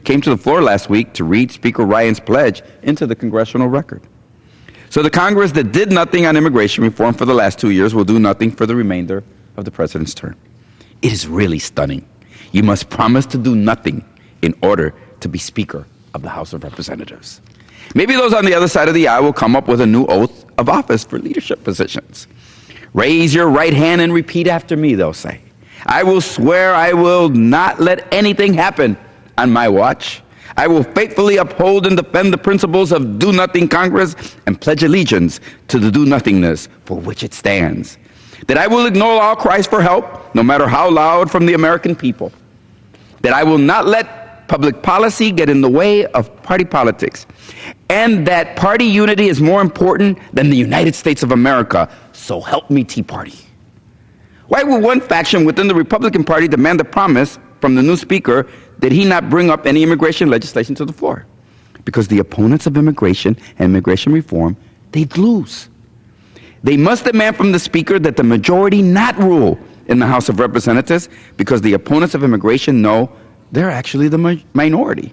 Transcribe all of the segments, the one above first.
came to the floor last week to read Speaker Ryan's pledge into the congressional record. So the Congress that did nothing on immigration reform for the last 2 years will do nothing for the remainder of the president's term. It is really stunning. You must promise to do nothing in order to be Speaker of the House of Representatives. Maybe those on the other side of the aisle will come up with a new oath of office for leadership positions. Raise your right hand and repeat after me, they'll say. I will swear I will not let anything happen on my watch. I will faithfully uphold and defend the principles of do-nothing Congress and pledge allegiance to the do-nothingness for which it stands. That I will ignore all cries for help, no matter how loud, from the American people. That I will not let public policy get in the way of party politics. And that party unity is more important than the United States of America. So help me, Tea Party. Why would one faction within the Republican Party demand a promise from the new Speaker that he not bring up any immigration legislation to the floor? Because the opponents of immigration and immigration reform, they'd lose. They must demand from the Speaker that the majority not rule in the House of Representatives, because the opponents of immigration know they're actually the minority.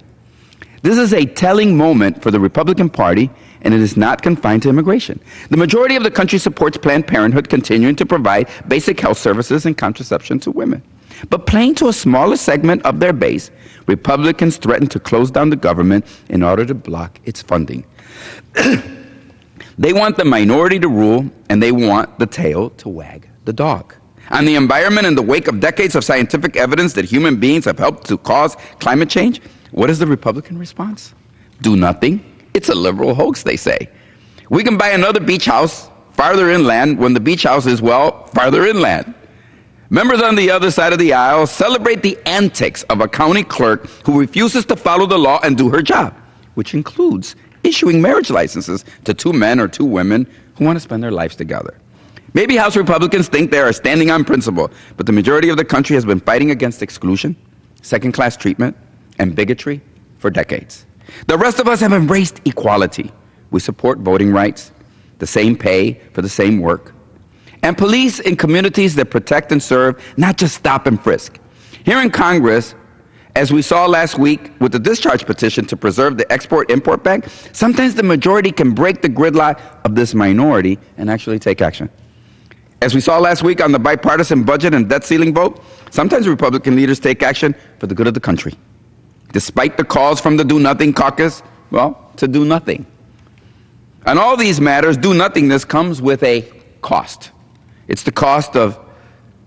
This is a telling moment for the Republican Party, and it is not confined to immigration. The majority of the country supports Planned Parenthood continuing to provide basic health services and contraception to women. But playing to a smaller segment of their base, Republicans threaten to close down the government in order to block its funding. They want the minority to rule, and they want the tail to wag the dog. On the environment, in the wake of decades of scientific evidence that human beings have helped to cause climate change, what is the Republican response? Do nothing. It's a liberal hoax, they say. We can buy another beach house farther inland when the beach house is, well, farther inland. Members on the other side of the aisle celebrate the antics of a county clerk who refuses to follow the law and do her job, which includes issuing marriage licenses to 2 men or 2 women who want to spend their lives together. Maybe House Republicans think they are standing on principle, but the majority of the country has been fighting against exclusion, second-class treatment, and bigotry for decades. The rest of us have embraced equality. We support voting rights, the same pay for the same work, and police in communities that protect and serve, not just stop and frisk. Here in Congress, as we saw last week with the discharge petition to preserve the Export-Import Bank, sometimes the majority can break the gridlock of this minority and actually take action. As we saw last week on the bipartisan budget and debt ceiling vote, sometimes Republican leaders take action for the good of the country, despite the calls from the Do-Nothing caucus, well, to do nothing. On all these matters, do-nothingness comes with a cost. It's the cost of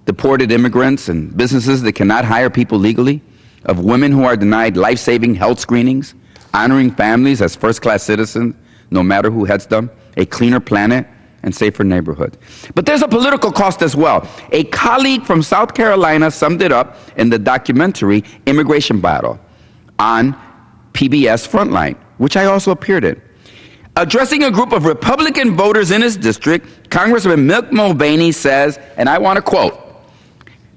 deported immigrants and businesses that cannot hire people legally, of women who are denied life-saving health screenings, honoring families as first-class citizens, no matter who heads them, a cleaner planet, and safer neighborhood. But there's a political cost as well. A colleague from South Carolina summed it up in the documentary Immigration Battle on PBS Frontline, which I also appeared in. Addressing a group of Republican voters in his district, Congressman Mick Mulvaney says, and I want to quote,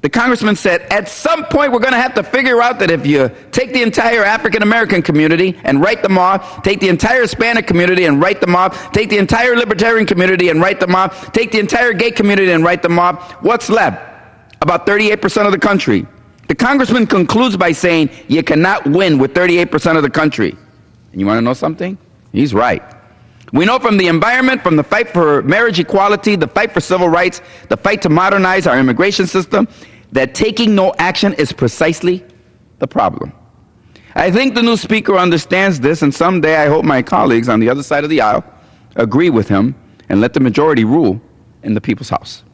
the congressman said, at some point we're going to have to figure out that if you take the entire African-American community and write them off, take the entire Hispanic community and write them off, take the entire Libertarian community and write them off, take the entire gay community and write them off, what's left? About 38% of the country. The congressman concludes by saying, you cannot win with 38% of the country. And you want to know something? He's right. We know from the environment, from the fight for marriage equality, the fight for civil rights, the fight to modernize our immigration system, that taking no action is precisely the problem. I think the new Speaker understands this, and someday I hope my colleagues on the other side of the aisle agree with him and let the majority rule in the People's House.